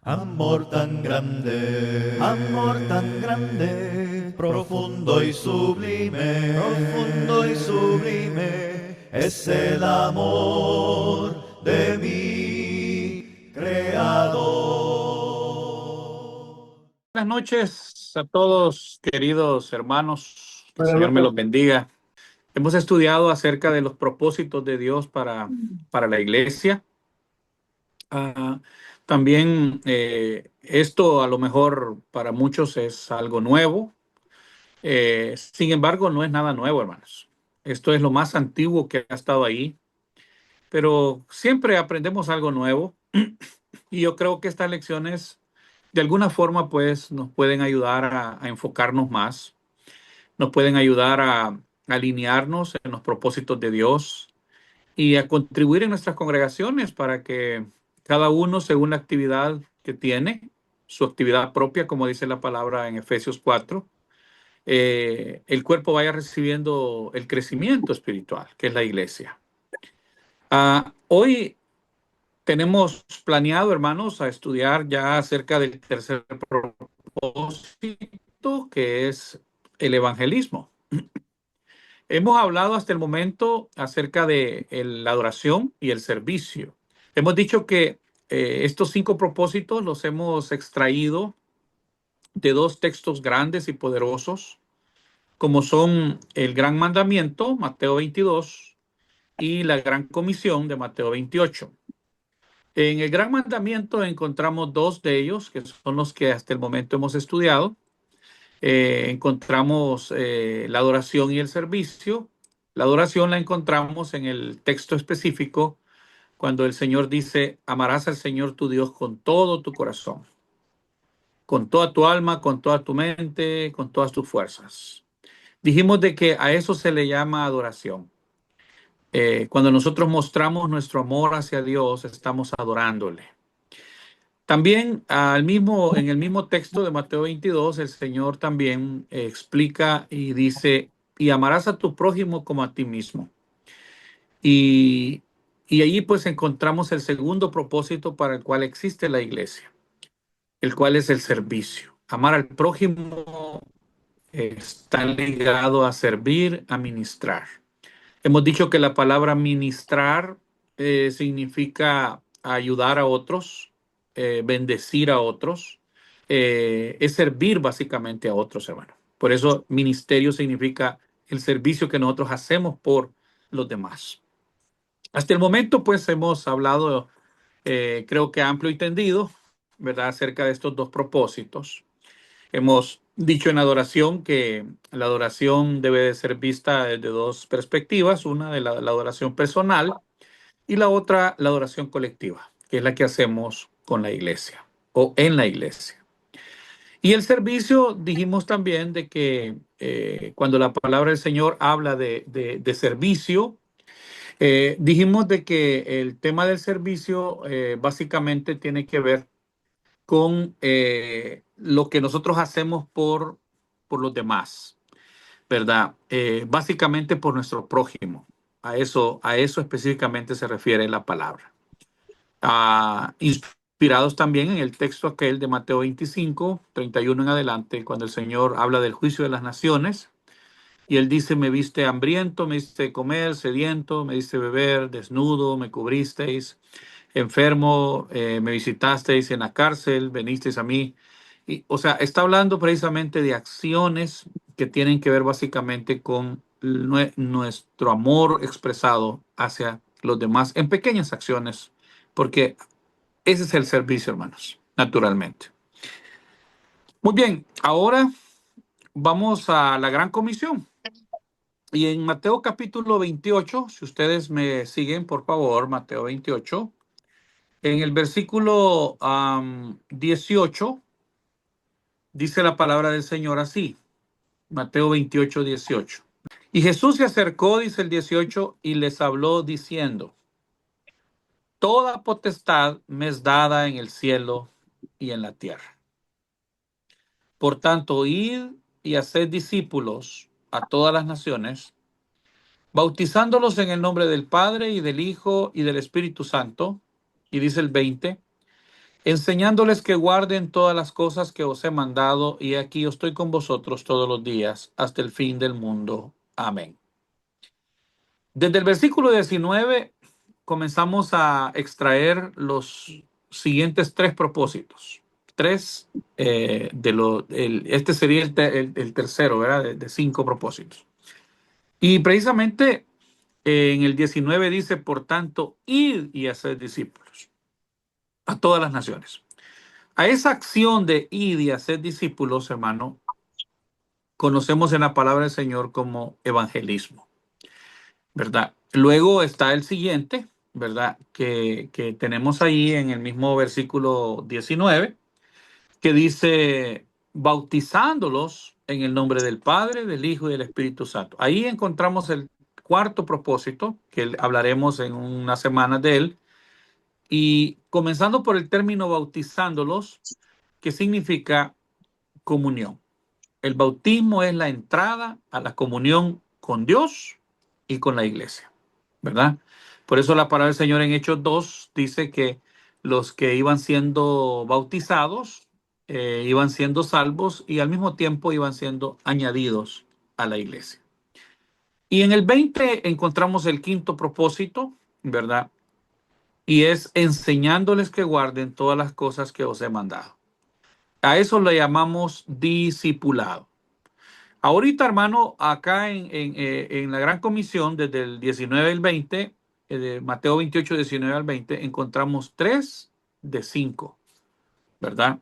Amor tan grande, profundo y sublime, es el amor de mi Creador. Buenas noches a todos, queridos hermanos. Que el Buenas Señor me noches. los bendiga. Hemos estudiado acerca de los propósitos de Dios para la iglesia. Ah, También esto a lo mejor para muchos es algo nuevo. Sin embargo, no es nada nuevo, hermanos. Esto es lo más antiguo que ha estado ahí, pero siempre aprendemos algo nuevo y yo creo que estas lecciones de alguna forma pues nos pueden ayudar a enfocarnos más, nos pueden ayudar a alinearnos en los propósitos de Dios y a contribuir en nuestras congregaciones para que cada uno, según la actividad que tiene, su actividad propia, como dice la palabra en Efesios 4, el cuerpo vaya recibiendo el crecimiento espiritual, que es la iglesia. Hoy tenemos planeado, hermanos, a estudiar ya acerca del tercer propósito, que es el evangelismo. Hemos hablado hasta el momento acerca de la adoración y el servicio. Hemos dicho que estos 5 propósitos los hemos extraído de 2 textos grandes y poderosos, como son el Gran Mandamiento, Mateo 22, y la Gran Comisión de Mateo 28. En el Gran Mandamiento encontramos 2 de ellos, que son los que hasta el momento hemos estudiado. Encontramos la adoración y el servicio. La adoración la encontramos en el texto específico cuando el Señor dice: amarás al Señor tu Dios con todo tu corazón, con toda tu alma, con toda tu mente, con todas tus fuerzas. Dijimos de que a eso se le llama adoración. Cuando nosotros mostramos nuestro amor hacia Dios, estamos adorándole. También en el mismo texto de Mateo 22, el Señor también explica y dice: y amarás a tu prójimo como a ti mismo. Y, y allí pues encontramos el segundo propósito para el cual existe la iglesia, el cual es el servicio. Amar al prójimo está ligado a servir, a ministrar. Hemos dicho que la palabra ministrar significa ayudar a otros, bendecir a otros, es servir básicamente a otros, hermano. Por eso ministerio significa el servicio que nosotros hacemos por los demás. Hasta el momento, pues hemos hablado, creo que amplio y tendido, ¿verdad?, acerca de estos 2 propósitos. Hemos dicho en adoración que la adoración debe de ser vista desde 2 perspectivas: una de la adoración personal y la otra, la adoración colectiva, que es la que hacemos con la iglesia o en la iglesia. Y el servicio, dijimos también de que cuando la palabra del Señor habla de servicio, dijimos de que el tema del servicio básicamente tiene que ver con lo que nosotros hacemos por los demás, ¿verdad? Básicamente por nuestro prójimo. A eso específicamente se refiere la palabra. Inspirados también en el texto aquel de Mateo 25, 31 en adelante, cuando el Señor habla del juicio de las naciones, y Él dice: me viste hambriento, me diste comer, sediento, me diste beber, desnudo, me cubristeis, enfermo, me visitasteis en la cárcel, venisteis a mí. Y, o sea, está hablando precisamente de acciones que tienen que ver básicamente con nuestro amor expresado hacia los demás en pequeñas acciones, porque ese es el servicio, hermanos, naturalmente. Muy bien, ahora vamos a la Gran Comisión. Y en Mateo capítulo 28, si ustedes me siguen, por favor, Mateo 28, en el versículo 18, dice la palabra del Señor así, Mateo 28, 18. Y Jesús se acercó, dice el 18, y les habló diciendo: toda potestad me es dada en el cielo y en la tierra. Por tanto, id y haced discípulos a todas las naciones, bautizándolos en el nombre del Padre y del Hijo y del Espíritu Santo. Y dice el 20: enseñándoles que guarden todas las cosas que os he mandado, y aquí yo estoy con vosotros todos los días hasta el fin del mundo. Amén. Desde el versículo 19 comenzamos a extraer los siguientes tres propósitos. Tres este sería el tercero, ¿verdad? De cinco propósitos. Y precisamente en el 19 dice, por tanto, id y hacer discípulos a todas las naciones. A esa acción de ir y hacer discípulos, hermano, conocemos en la palabra del Señor como evangelismo, ¿verdad? Luego está el siguiente, ¿verdad? Que tenemos ahí en el mismo versículo 19, que dice, bautizándolos en el nombre del Padre, del Hijo y del Espíritu Santo. Ahí encontramos el cuarto propósito, que hablaremos en unas semanas de él, y comenzando por el término bautizándolos, que significa comunión. El bautismo es la entrada a la comunión con Dios y con la iglesia, ¿verdad? Por eso la palabra del Señor en Hechos 2 dice que los que iban siendo bautizados iban siendo salvos y al mismo tiempo iban siendo añadidos a la iglesia. Y en el 20 encontramos el quinto propósito, ¿verdad? Y es enseñándoles que guarden todas las cosas que os he mandado. A eso le llamamos discipulado. Ahorita, hermano, acá en la Gran Comisión, desde el 19 al 20, de Mateo 28, 19 al 20, encontramos 3 de 5, ¿verdad?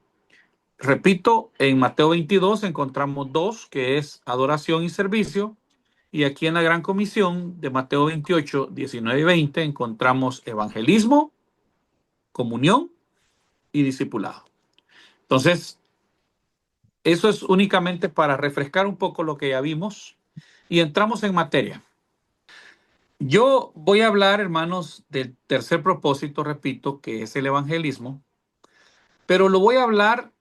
Repito, en Mateo 22 encontramos 2, que es adoración y servicio, y aquí en la Gran Comisión de Mateo 28, 19 y 20 encontramos evangelismo, comunión y discipulado. Entonces, eso es únicamente para refrescar un poco lo que ya vimos y entramos en materia. Yo voy a hablar, hermanos, del tercer propósito, repito, que es el evangelismo, pero lo voy a hablar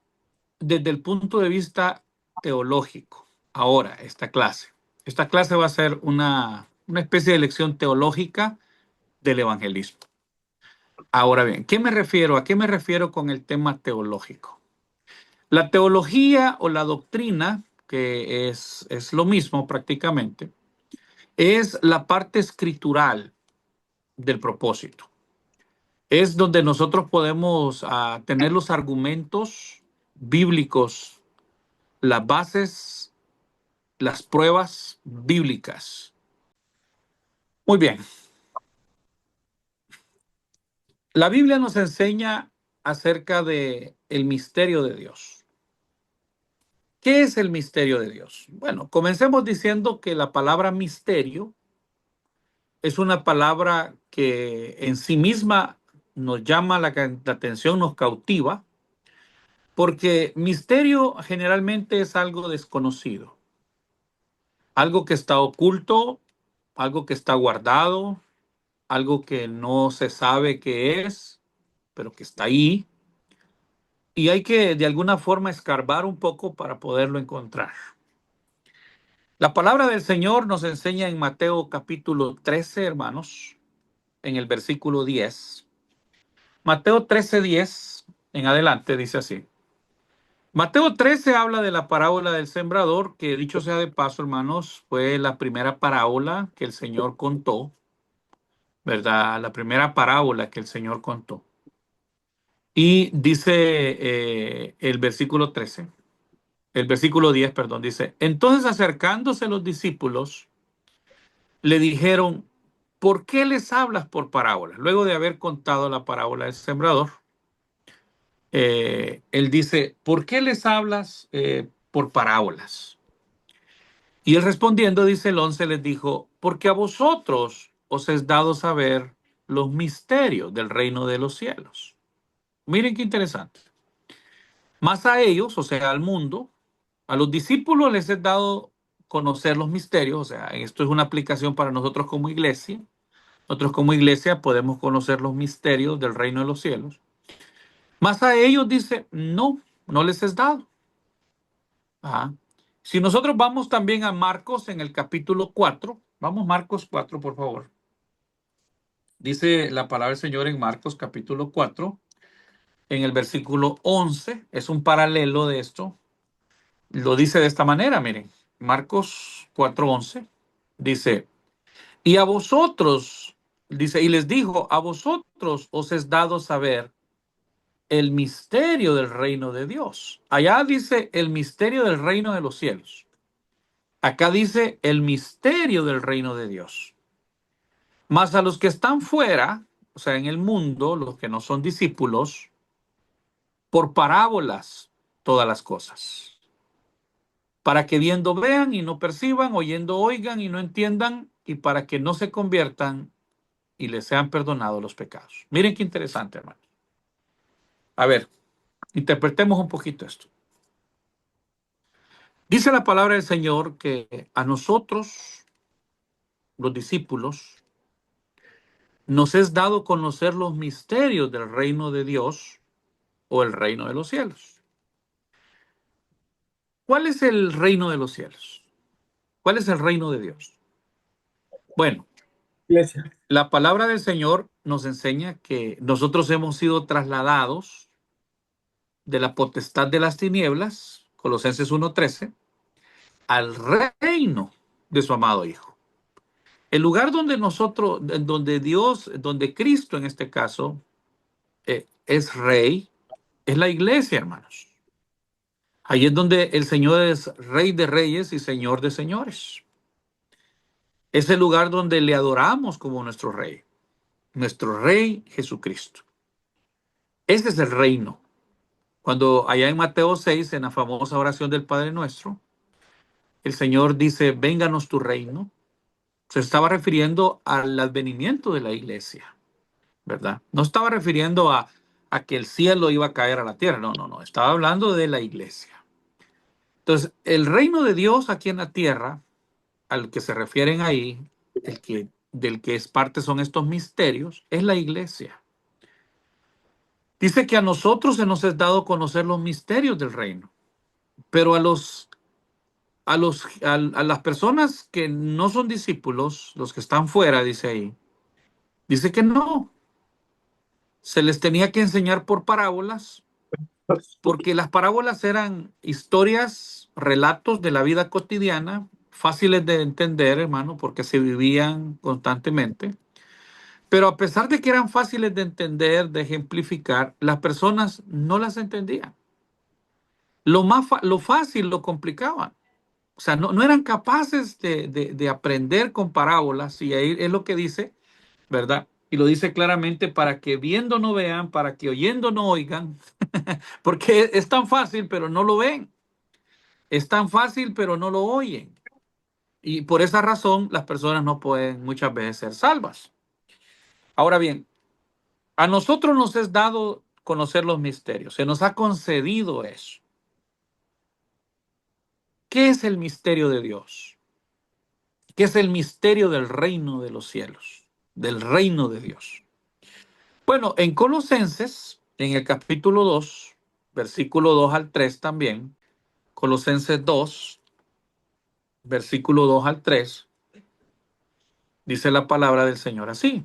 desde el punto de vista teológico. Ahora, esta clase. Esta clase va a ser una especie de lección teológica del evangelismo. Ahora bien, ¿qué me refiero? ¿A qué me refiero con el tema teológico? La teología o la doctrina, que es lo mismo prácticamente, es la parte escritural del propósito. Es donde nosotros podemos tener los argumentos bíblicos, las bases, las pruebas bíblicas. Muy bien. La Biblia nos enseña acerca de el misterio de Dios. ¿Qué es el misterio de Dios? Bueno, comencemos diciendo que la palabra misterio es una palabra que en sí misma nos llama la atención, nos cautiva, porque misterio generalmente es algo desconocido, algo que está oculto, algo que está guardado, algo que no se sabe qué es, pero que está ahí. Y hay que de alguna forma escarbar un poco para poderlo encontrar. La palabra del Señor nos enseña en Mateo capítulo 13, hermanos, en el versículo 10. Mateo 13:10 en adelante dice así. Mateo 13 habla de la parábola del sembrador, que dicho sea de paso, hermanos, fue la primera parábola que el Señor contó, ¿verdad? La primera parábola que el Señor contó. Y dice el versículo 13, el versículo 10, perdón, dice, entonces acercándose los discípulos, le dijeron, ¿por qué les hablas por parábolas? Luego de haber contado la parábola del sembrador, él dice, ¿por qué les hablas por parábolas? Y él respondiendo, dice el 11, les dijo, porque a vosotros os es dado saber los misterios del reino de los cielos. Miren qué interesante. Más a ellos, o sea, al mundo, a los discípulos les es dado conocer los misterios, o sea, esto es una aplicación para nosotros como iglesia. Nosotros como iglesia podemos conocer los misterios del reino de los cielos. Más a ellos dice, no, no les es dado. Ajá. Si nosotros vamos también a Marcos en el capítulo 4, vamos Marcos 4, por favor. Dice la palabra del Señor en Marcos capítulo 4, en el versículo 11, es un paralelo de esto. Lo dice de esta manera, miren, Marcos 4:11, dice, y a vosotros, dice, y les dijo, a vosotros os es dado saber el misterio del reino de Dios. Allá dice el misterio del reino de los cielos. Acá dice el misterio del reino de Dios. Mas a los que están fuera, o sea, en el mundo, los que no son discípulos, por parábolas todas las cosas, para que viendo vean y no perciban, oyendo oigan y no entiendan, y para que no se conviertan y les sean perdonados los pecados. Miren qué interesante, hermano. A ver, interpretemos un poquito esto. Dice la palabra del Señor que a nosotros, los discípulos, nos es dado conocer los misterios del reino de Dios o el reino de los cielos. ¿Cuál es el reino de los cielos? ¿Cuál es el reino de Dios? Bueno, Iglesia. la palabra del Señor nos enseña que nosotros hemos sido trasladados de la potestad de las tinieblas, Colosenses 1:13, al reino de su amado Hijo. El lugar donde nosotros, donde Dios, donde Cristo en este caso es rey, es la iglesia, hermanos. Ahí es donde el Señor es rey de reyes y señor de señores. Es el lugar donde le adoramos como nuestro rey Jesucristo. Ese es el reino. Cuando allá en Mateo 6, en la famosa oración del Padre Nuestro, el Señor dice, vénganos tu reino. Se estaba refiriendo al advenimiento de la iglesia, ¿verdad? No estaba refiriendo a que el cielo iba a caer a la tierra. No, no, no. Estaba hablando de la iglesia. Entonces, el reino de Dios aquí en la tierra, al que se refieren ahí, del que es parte son estos misterios, es la iglesia. Dice que a nosotros se nos es dado conocer los misterios del reino, pero a las personas que no son discípulos, los que están fuera, dice ahí, dice que no. Se les tenía que enseñar por parábolas, porque las parábolas eran historias, relatos de la vida cotidiana, fáciles de entender, hermano, porque se vivían constantemente. Pero a pesar de que eran fáciles de entender, de ejemplificar, las personas no las entendían. Lo fácil lo complicaban. O sea, no eran capaces de aprender con parábolas, y ahí es lo que dice, ¿verdad? Y lo dice claramente, para que viendo no vean, para que oyendo no oigan, porque es tan fácil, pero no lo ven. Es tan fácil, pero no lo oyen. Y por esa razón las personas no pueden muchas veces ser salvas. Ahora bien, a nosotros nos es dado conocer los misterios, se nos ha concedido eso. ¿Qué es el misterio de Dios? ¿Qué es el misterio del reino de los cielos? Del reino de Dios. Bueno, en Colosenses, en el capítulo 2, versículo 2 al 3 también, Colosenses 2, versículo 2 al 3, dice la palabra del Señor así.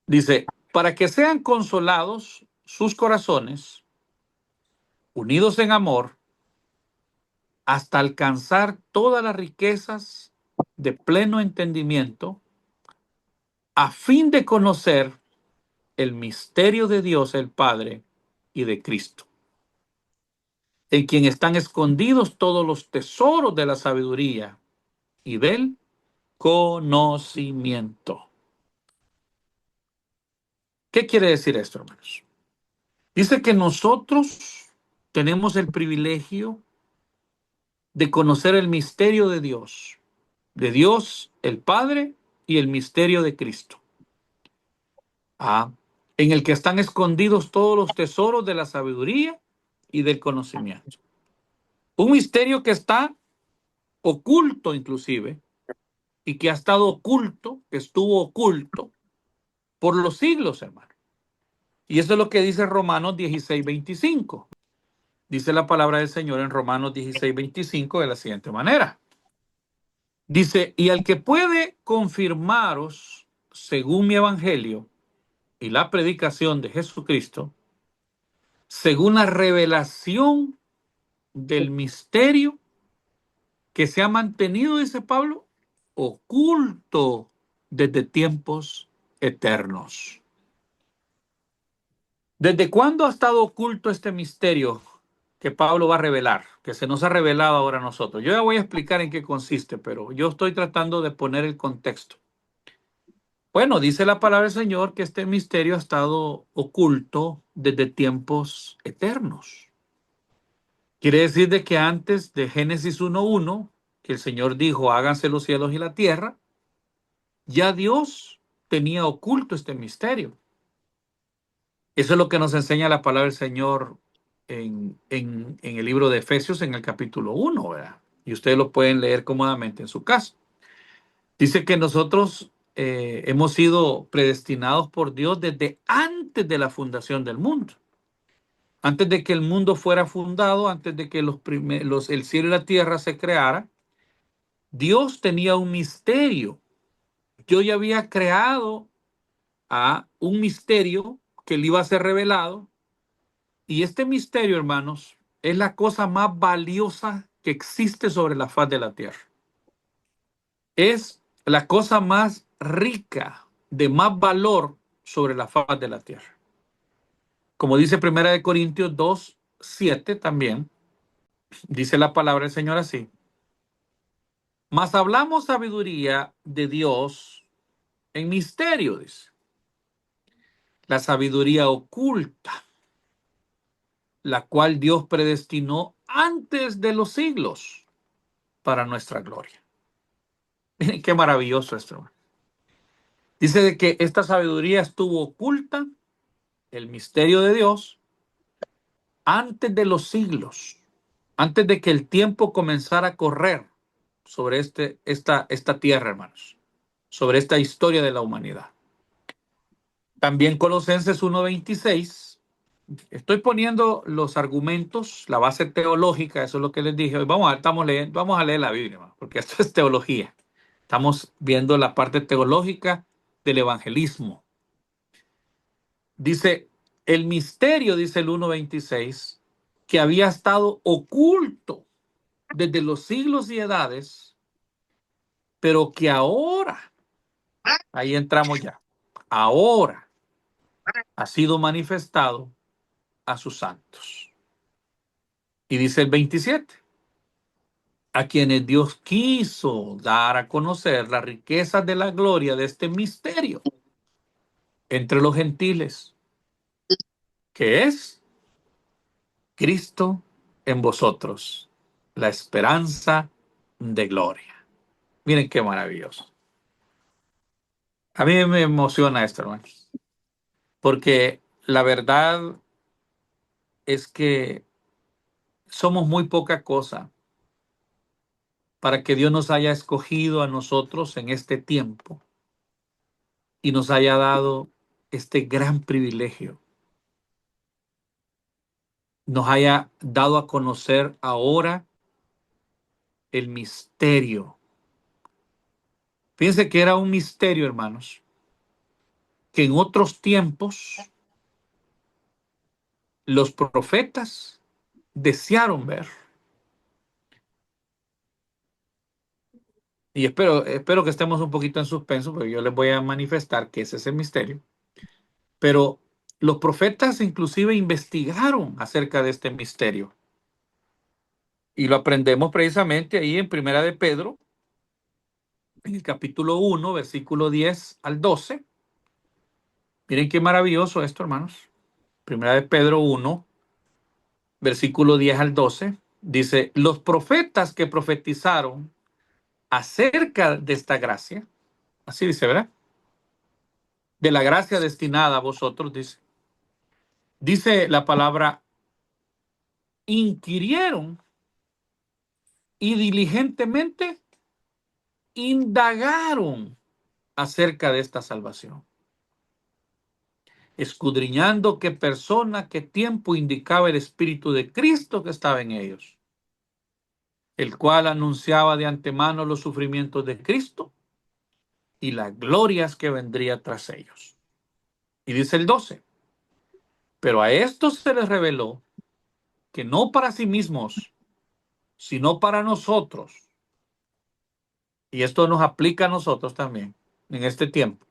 Dice, para que sean consolados sus corazones, unidos en amor, hasta alcanzar todas las riquezas de pleno entendimiento, a fin de conocer el misterio de Dios el Padre y de Cristo, en quien están escondidos todos los tesoros de la sabiduría y del conocimiento. ¿Qué quiere decir esto, hermanos? Dice que nosotros tenemos el privilegio de conocer el misterio de Dios el Padre y el misterio de Cristo. En el que están escondidos todos los tesoros de la sabiduría y del conocimiento. Un misterio que está oculto inclusive, y que ha estado oculto, que estuvo oculto por los siglos, hermano. Y eso es lo que dice Romanos 16:25. Dice la palabra del Señor en Romanos 16:25 de la siguiente manera. Dice, y al que puede confirmaros, según mi evangelio, y la predicación de Jesucristo según la revelación del misterio que se ha mantenido, dice Pablo, oculto desde tiempos eternos. ¿Desde cuándo ha estado oculto este misterio que Pablo va a revelar, que se nos ha revelado ahora a nosotros? Yo ya voy a explicar en qué consiste, pero yo estoy tratando de poner el contexto. Bueno, dice la palabra del Señor que este misterio ha estado oculto desde tiempos eternos. Quiere decir de que antes de Génesis 1:1, que el Señor dijo, háganse los cielos y la tierra, ya Dios tenía oculto este misterio. Eso es lo que nos enseña la palabra del Señor en el libro de Efesios, en el capítulo 1, ¿verdad? Y ustedes lo pueden leer cómodamente en su casa. Dice que nosotros hemos sido predestinados por Dios desde antes de la fundación del mundo. Antes de que el mundo fuera fundado, antes de que el cielo y la tierra se creara, Dios tenía un misterio. Yo ya había creado a un misterio que le iba a ser revelado. Y este misterio, hermanos, es la cosa más valiosa que existe sobre la faz de la tierra. Es la cosa más rica, de más valor sobre la faz de la tierra. Como dice 1 Corintios 2:7 también, dice la palabra del Señor así. Mas hablamos sabiduría de Dios en misterio, dice. La sabiduría oculta, la cual Dios predestinó antes de los siglos para nuestra gloria. Miren qué maravilloso esto. Dice de que esta sabiduría estuvo oculta, el misterio de Dios, antes de los siglos, antes de que el tiempo comenzara a correr sobre esta tierra, hermanos, sobre esta historia de la humanidad. También Colosenses 1:26. Estoy poniendo los argumentos, la base teológica, eso es lo que les dije. Hoy vamos a leer la Biblia, hermano, porque esto es teología. Estamos viendo la parte teológica del evangelismo. Dice, el misterio, dice el 1:26, que había estado oculto desde los siglos y edades, pero que ahora, ahí entramos ya, ahora ha sido manifestado a sus santos. Y dice el 27, a quienes Dios quiso dar a conocer las riquezas de la gloria de este misterio entre los gentiles, que es Cristo en vosotros, la esperanza de gloria. Miren qué maravilloso. A mí me emociona esto, hermano, porque la verdad es que somos muy poca cosa para que Dios nos haya escogido a nosotros en este tiempo y nos haya dado este gran privilegio, nos haya dado a conocer ahora el misterio. Fíjense que era un misterio, hermanos, que en otros tiempos los profetas desearon ver. Y espero que estemos un poquito en suspenso, porque yo les voy a manifestar que ese es el misterio. Pero los profetas inclusive investigaron acerca de este misterio. Y lo aprendemos precisamente ahí en Primera de Pedro, en el capítulo 1, versículo 10 al 12. Miren qué maravilloso esto, hermanos. Primera de Pedro 1, versículo 10 al 12. Dice, los profetas que profetizaron acerca de esta gracia, así dice, ¿verdad? De la gracia destinada a vosotros, dice la palabra, inquirieron y diligentemente indagaron acerca de esta salvación, escudriñando qué persona, qué tiempo indicaba el Espíritu de Cristo que estaba en ellos, el cual anunciaba de antemano los sufrimientos de Cristo y las glorias que vendría tras ellos. Y dice el 12, pero a estos se les reveló que no para sí mismos, sino para nosotros, y esto nos aplica a nosotros también en este tiempo,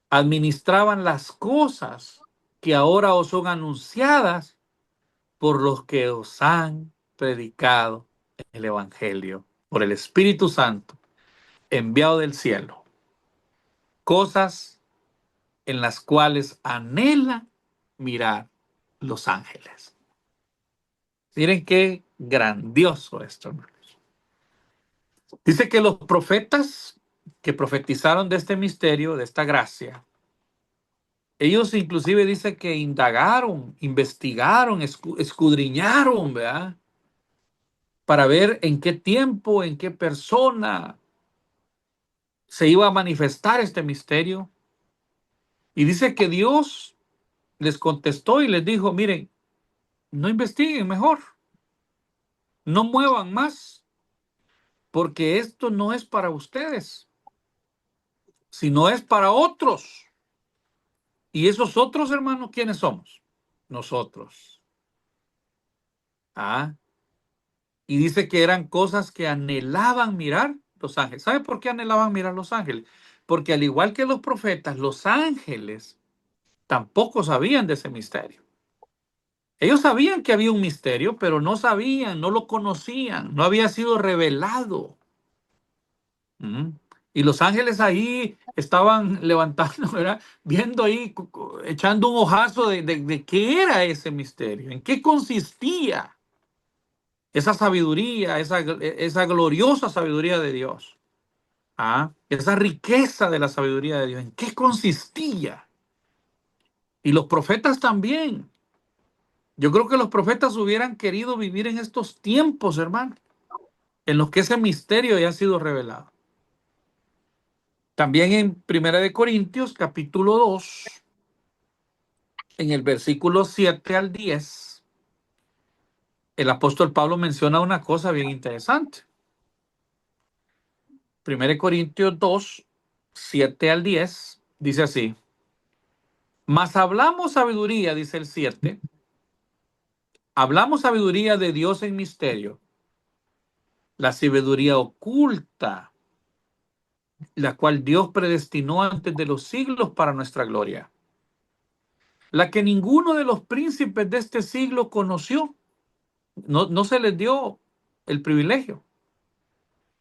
administraban las cosas que ahora os son anunciadas por los que os han predicado el Evangelio, por el Espíritu Santo, enviado del cielo. Cosas en las cuales anhela mirar los ángeles. Miren qué grandioso esto, hermanos. Dice que los profetas que profetizaron de este misterio, de esta gracia, ellos inclusive dice que indagaron, investigaron, escudriñaron, ¿verdad? Para ver en qué tiempo, en qué persona se iba a manifestar este misterio. Y dice que Dios les contestó y les dijo, miren, no investiguen mejor, no muevan más, porque esto no es para ustedes, sino es para otros. Y esos otros, hermanos, ¿quiénes somos? Nosotros. Ah, y dice que eran cosas que anhelaban mirar los ángeles. ¿Sabe por qué anhelaban mirar los ángeles? Porque al igual que los profetas, los ángeles tampoco sabían de ese misterio. Ellos sabían que había un misterio, pero no sabían, no lo conocían, no había sido revelado. ¿Mm? Y los ángeles ahí estaban levantando, ¿verdad? Viendo ahí, echando un ojazo de qué era ese misterio, en qué consistía esa sabiduría, esa gloriosa sabiduría de Dios. ¿Ah? Esa riqueza de la sabiduría de Dios, ¿en qué consistía? Y los profetas también. Yo creo que los profetas hubieran querido vivir en estos tiempos, hermano, en los que ese misterio ya ha sido revelado. También en Primera de Corintios, capítulo 2, en el versículo 7 al 10, el apóstol Pablo menciona una cosa bien interesante. Primera de Corintios 2, 7 al 10, dice así: mas hablamos sabiduría, dice el 7, hablamos sabiduría de Dios en misterio, la sabiduría oculta, la cual Dios predestinó antes de los siglos para nuestra gloria, la que ninguno de los príncipes de este siglo conoció. No se les dio el privilegio.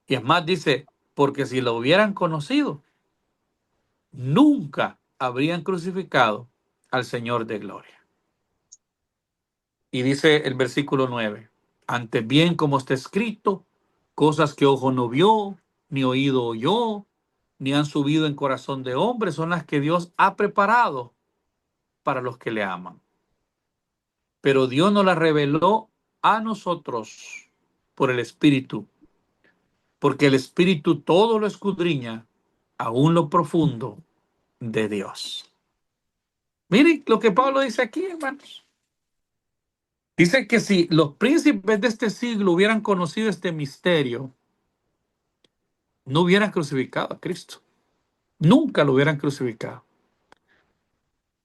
Y es más, dice, porque si lo hubieran conocido, nunca habrían crucificado al Señor de gloria. Y dice el versículo 9, antes bien, como está escrito, cosas que ojo no vio, ni oído oyó, ni han subido en corazón de hombre, son las que Dios ha preparado para los que le aman. Pero Dios nos las reveló a nosotros por el Espíritu, porque el Espíritu todo lo escudriña, aún lo profundo de Dios. Miren lo que Pablo dice aquí, hermanos. Dice que si los príncipes de este siglo hubieran conocido este misterio, no hubieran crucificado a Cristo. Nunca lo hubieran crucificado.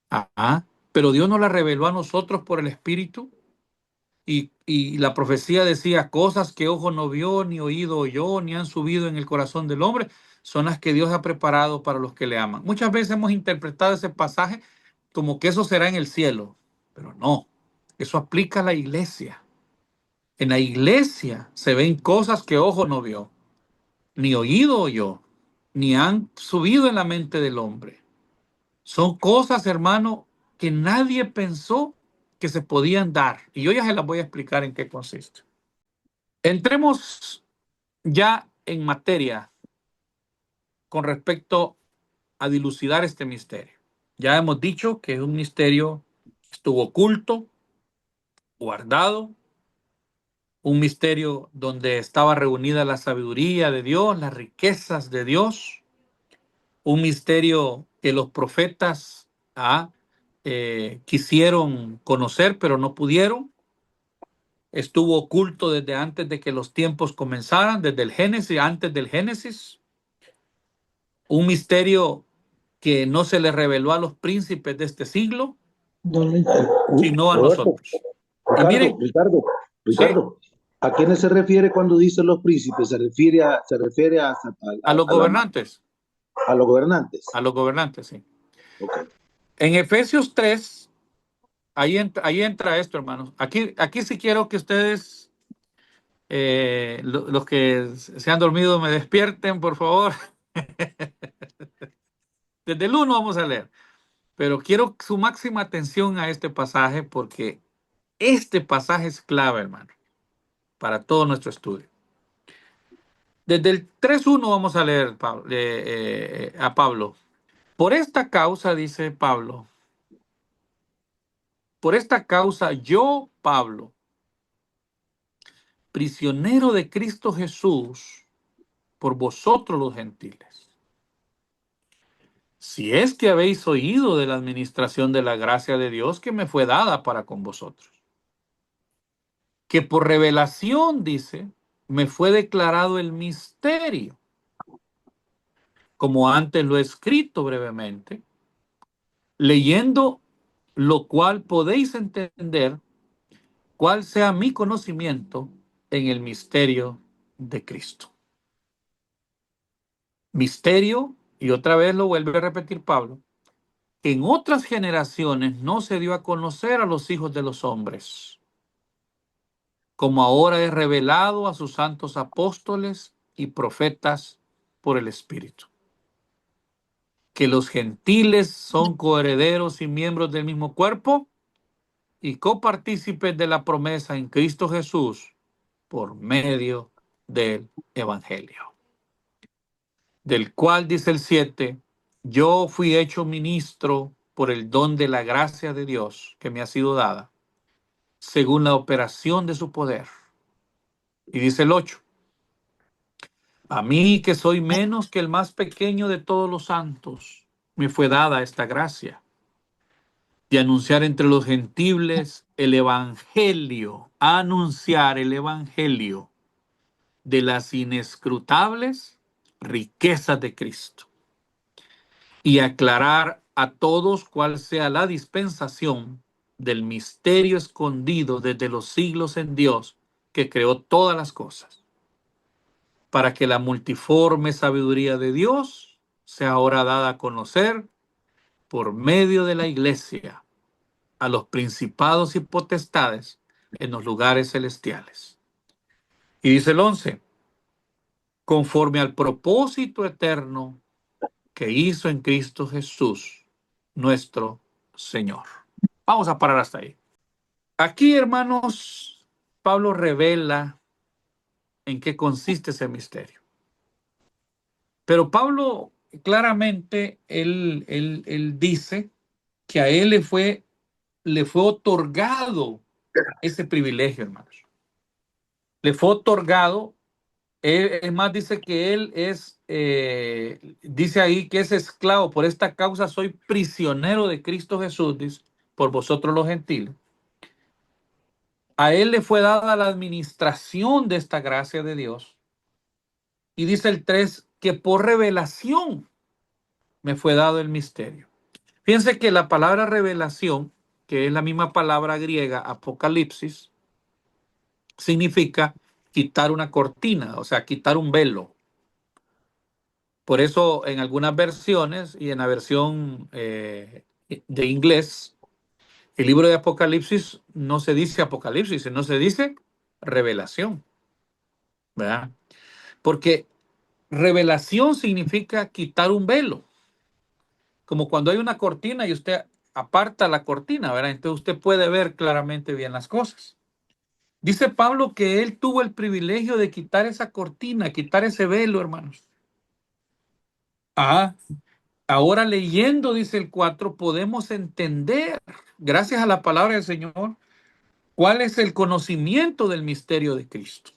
Ajá. Pero Dios nos la reveló a nosotros por el Espíritu. Y la profecía decía, cosas que ojo no vio, ni oído oyó, ni han subido en el corazón del hombre, son las que Dios ha preparado para los que le aman. Muchas veces hemos interpretado ese pasaje como que eso será en el cielo, pero no, eso aplica a la iglesia. En la iglesia se ven cosas que ojo no vio, ni oído oyó, ni han subido en la mente del hombre. Son cosas, hermano, que nadie pensó que se podían dar. Y yo ya se las voy a explicar en qué consiste. Entremos ya en materia con respecto a dilucidar este misterio. Ya hemos dicho que es un misterio que estuvo oculto, guardado, un misterio donde estaba reunida la sabiduría de Dios, las riquezas de Dios, un misterio que los profetas quisieron conocer, pero no pudieron. Estuvo oculto desde antes de que los tiempos comenzaran, desde el Génesis, antes del Génesis. Un misterio que no se le reveló a los príncipes de este siglo, sino a Roberto, nosotros. Y miren, sí, Ricardo, ¿a quiénes se refiere cuando dice los príncipes? a los gobernantes, a los gobernantes. a los gobernantes, sí. Okay. En Efesios 3, ahí entra esto, hermanos. Aquí sí quiero que ustedes, los que se han dormido, me despierten, por favor. Desde el 1 vamos a leer. Pero quiero su máxima atención a este pasaje porque este pasaje es clave, hermano, para todo nuestro estudio. Desde el 3:1 vamos a leer a Pablo. Por esta causa, dice Pablo, por esta causa yo, Pablo, prisionero de Cristo Jesús, por vosotros los gentiles. Si es que habéis oído de la administración de la gracia de Dios que me fue dada para con vosotros, que por revelación, dice, me fue declarado el misterio, como antes lo he escrito brevemente, leyendo lo cual podéis entender cuál sea mi conocimiento en el misterio de Cristo. Misterio, y otra vez lo vuelve a repetir Pablo, que en otras generaciones no se dio a conocer a los hijos de los hombres, como ahora es revelado a sus santos apóstoles y profetas por el Espíritu. Que los gentiles son coherederos y miembros del mismo cuerpo y copartícipes de la promesa en Cristo Jesús por medio del Evangelio. Del cual, dice el 7, yo fui hecho ministro por el don de la gracia de Dios que me ha sido dada, según la operación de su poder. Y dice el 8, a mí que soy menos que el más pequeño de todos los santos, me fue dada esta gracia de anunciar entre los gentiles el evangelio, anunciar el evangelio de las inescrutables riquezas de Cristo y aclarar a todos cuál sea la dispensación del misterio escondido desde los siglos en Dios que creó todas las cosas, para que la multiforme sabiduría de Dios sea ahora dada a conocer por medio de la iglesia a los principados y potestades en los lugares celestiales. Y dice el 11, conforme al propósito eterno que hizo en Cristo Jesús, nuestro Señor. Vamos a parar hasta ahí. Aquí, hermanos, Pablo revela en qué consiste ese misterio. Pero Pablo claramente, él dice que a él le fue otorgado ese privilegio, hermanos. Le fue otorgado. Es más, dice que él dice ahí que es esclavo. Por esta causa soy prisionero de Cristo Jesús, dice, por vosotros los gentiles. A él le fue dada la administración de esta gracia de Dios. Y dice el 3, que por revelación me fue dado el misterio. Fíjense que la palabra revelación, que es la misma palabra griega apocalipsis, significa quitar una cortina, o sea, quitar un velo. Por eso en algunas versiones y en la versión de inglés, el libro de Apocalipsis no se dice Apocalipsis, sino se dice revelación, ¿verdad? Porque revelación significa quitar un velo, como cuando hay una cortina y usted aparta la cortina, ¿verdad? Entonces usted puede ver claramente bien las cosas. Dice Pablo que él tuvo el privilegio de quitar esa cortina, quitar ese velo, hermanos. Ah, ahora leyendo, dice el 4, podemos entender, gracias a la palabra del Señor, cuál es el conocimiento del misterio de Cristo.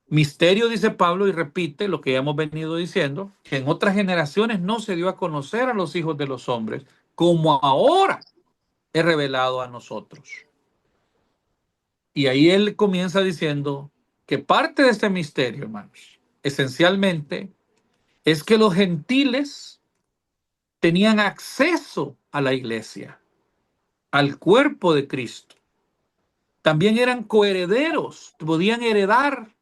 Misterio, dice Pablo, y repite lo que ya hemos venido diciendo, que en otras generaciones no se dio a conocer a los hijos de los hombres, como ahora es revelado a nosotros. Y ahí él comienza diciendo que parte de este misterio, hermanos, esencialmente, es que los gentiles tenían acceso a la iglesia, al cuerpo de Cristo. También eran coherederos, podían heredar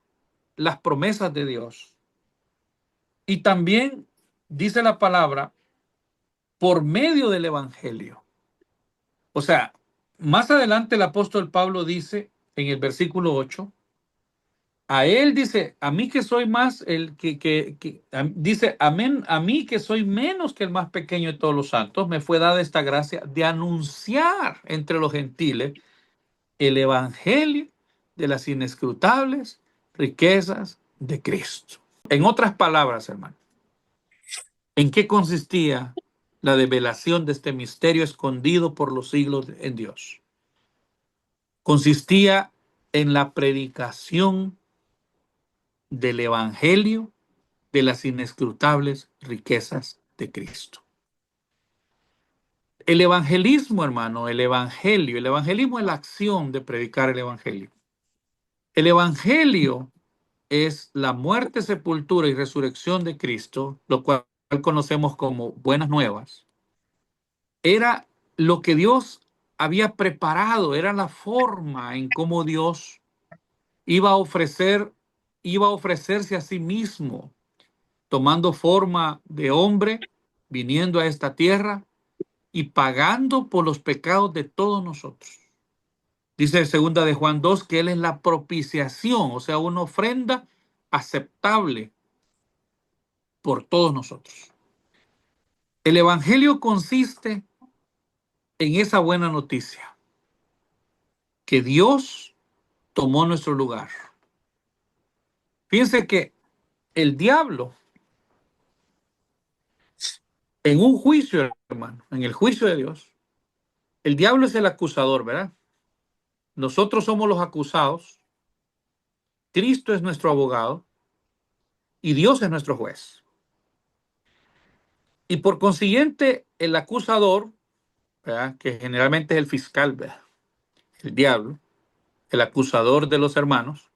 las promesas de Dios. Y también dice la palabra, por medio del evangelio. O sea, más adelante el apóstol Pablo dice en el versículo 8, a él dice, a mí que soy más el dice, amén, a mí que soy menos que el más pequeño de todos los santos, me fue dada esta gracia de anunciar entre los gentiles el evangelio de las inescrutables riquezas de Cristo. En otras palabras, hermano, ¿en qué consistía la develación de este misterio escondido por los siglos en Dios? Consistía en la predicación del evangelio de las inescrutables riquezas de Cristo. El evangelismo, hermano, el evangelismo es la acción de predicar el evangelio. El evangelio es la muerte, sepultura y resurrección de Cristo, lo cual conocemos como buenas nuevas. Era lo que Dios había preparado, era la forma en cómo Dios iba a ofrecerse a sí mismo, tomando forma de hombre, viniendo a esta tierra y pagando por los pecados de todos nosotros. Dice segunda de Juan 2 que Él es la propiciación, o sea, una ofrenda aceptable por todos nosotros. El evangelio consiste en esa buena noticia, que Dios tomó nuestro lugar. Fíjense que el diablo, en un juicio, hermano, en el juicio de Dios, el diablo es el acusador, ¿verdad? Nosotros somos los acusados, Cristo es nuestro abogado y Dios es nuestro juez. Y por consiguiente, el acusador, ¿verdad?, que generalmente es el fiscal, ¿verdad?, el diablo, el acusador de los hermanos,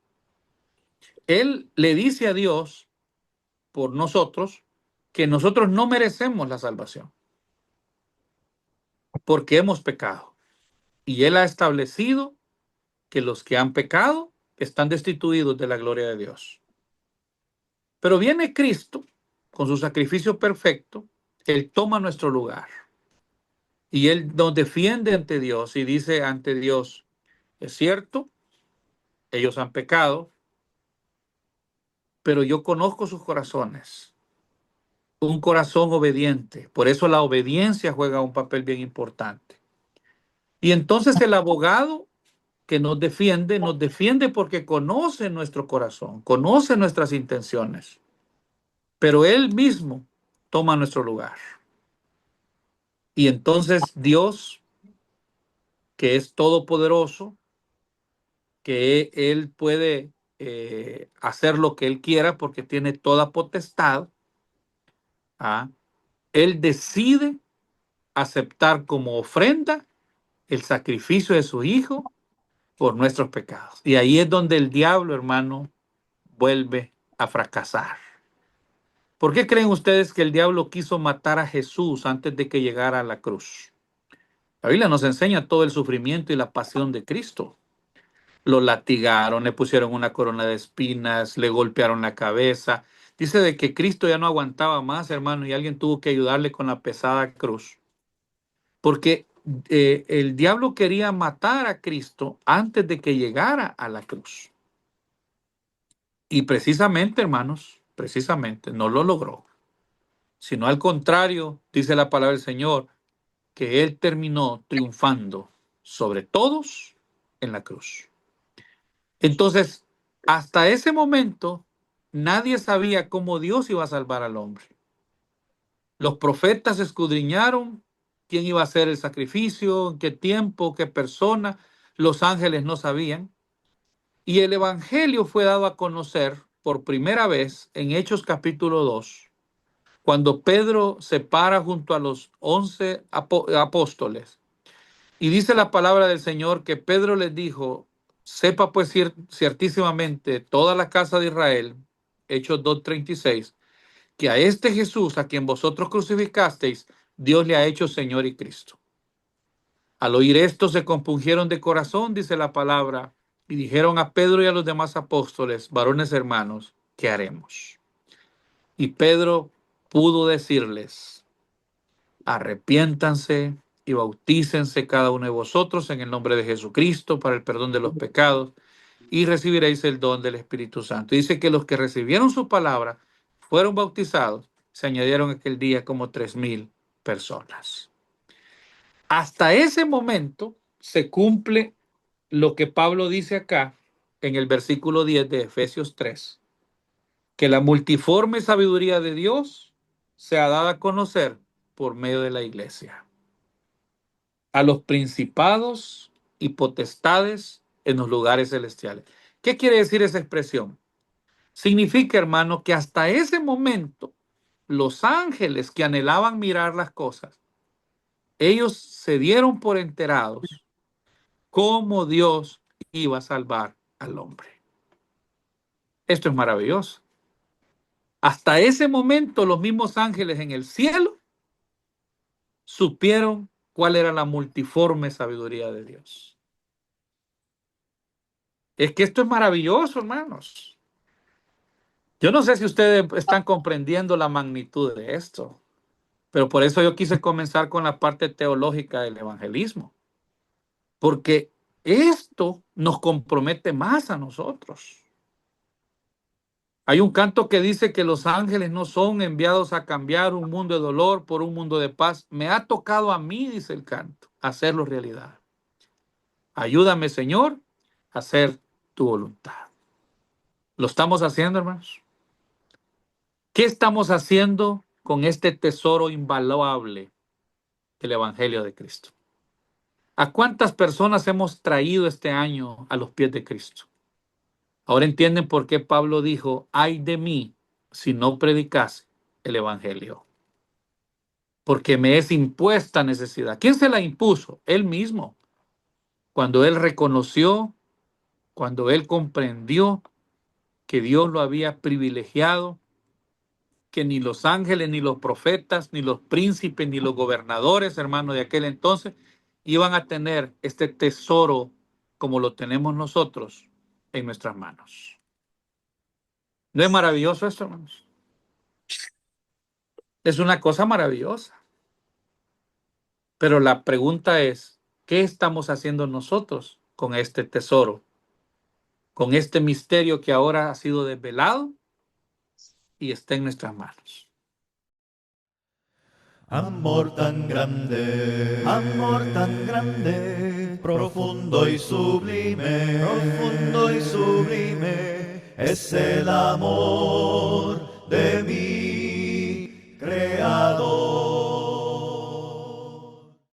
él le dice a Dios por nosotros que nosotros no merecemos la salvación porque hemos pecado. Y él ha establecido que los que han pecado están destituidos de la gloria de Dios. Pero viene Cristo con su sacrificio perfecto, él toma nuestro lugar y él nos defiende ante Dios y dice ante Dios, es cierto, ellos han pecado, pero yo conozco sus corazones, un corazón obediente. Por eso la obediencia juega un papel bien importante. Y entonces el abogado que nos defiende porque conoce nuestro corazón, conoce nuestras intenciones, pero él mismo toma nuestro lugar. Y entonces Dios, que es todopoderoso, que él puede hacer lo que él quiera porque tiene toda potestad, ¿ah?, él decide aceptar como ofrenda el sacrificio de su hijo por nuestros pecados. Y ahí es donde el diablo, hermano, vuelve a fracasar. ¿Por qué creen ustedes que el diablo quiso matar a Jesús antes de que llegara a la cruz? La Biblia nos enseña todo el sufrimiento y la pasión de Cristo. Lo latigaron, le pusieron una corona de espinas, le golpearon la cabeza. Dice de que Cristo ya no aguantaba más, hermano, y alguien tuvo que ayudarle con la pesada cruz. Porque el diablo quería matar a Cristo antes de que llegara a la cruz. Y precisamente, hermanos, precisamente no lo logró. Sino al contrario, dice la palabra del Señor, que Él terminó triunfando sobre todos en la cruz. Entonces, hasta ese momento, nadie sabía cómo Dios iba a salvar al hombre. Los profetas escudriñaron quién iba a hacer el sacrificio, en qué tiempo, qué persona. Los ángeles no sabían. Y el evangelio fue dado a conocer por primera vez en Hechos capítulo 2, cuando Pedro se para junto a los 11 apóstoles. Y dice la palabra del Señor que Pedro les dijo, sepa pues ciertísimamente toda la casa de Israel, Hechos 2:36, que a este Jesús a quien vosotros crucificasteis, Dios le ha hecho Señor y Cristo. Al oír esto se compungieron de corazón, dice la palabra, y dijeron a Pedro y a los demás apóstoles, varones hermanos, ¿qué haremos? Y Pedro pudo decirles, arrepiéntanse y bautícense cada uno de vosotros en el nombre de Jesucristo para el perdón de los pecados y recibiréis el don del Espíritu Santo. Dice que los que recibieron su palabra fueron bautizados, se añadieron aquel día como 3,000 personas. Hasta ese momento se cumple lo que Pablo dice acá en el versículo 10 de Efesios 3, que la multiforme sabiduría de Dios se ha dado a conocer por medio de la iglesia a los principados y potestades en los lugares celestiales. ¿Qué quiere decir esa expresión? Significa, hermano, que hasta ese momento los ángeles que anhelaban mirar las cosas, ellos se dieron por enterados cómo Dios iba a salvar al hombre. Esto es maravilloso. Hasta ese momento los mismos ángeles en el cielo supieron cuál era la multiforme sabiduría de Dios. Es que esto es maravilloso, hermanos. Yo no sé si ustedes están comprendiendo la magnitud de esto, pero por eso yo quise comenzar con la parte teológica del evangelismo, porque esto nos compromete más a nosotros. Hay un canto que dice que los ángeles no son enviados a cambiar un mundo de dolor por un mundo de paz. Me ha tocado a mí, dice el canto, hacerlo realidad. Ayúdame, Señor, a hacer tu voluntad. ¿Lo estamos haciendo, hermanos? ¿Qué estamos haciendo con este tesoro invaluable del Evangelio de Cristo? ¿A cuántas personas hemos traído este año a los pies de Cristo? Ahora entienden por qué Pablo dijo, ay de mí si no predicase el Evangelio. Porque me es impuesta necesidad. ¿Quién se la impuso? Él mismo. Cuando él reconoció, cuando él comprendió que Dios lo había privilegiado, que ni los ángeles, ni los profetas, ni los príncipes, ni los gobernadores, hermanos, de aquel entonces, iban a tener este tesoro como lo tenemos nosotros en nuestras manos. ¿No es maravilloso esto, hermanos? Es una cosa maravillosa. Pero la pregunta es, ¿qué estamos haciendo nosotros con este tesoro? Con este misterio que ahora ha sido desvelado y está en nuestras manos. Amor tan grande, profundo y sublime, es el amor de mi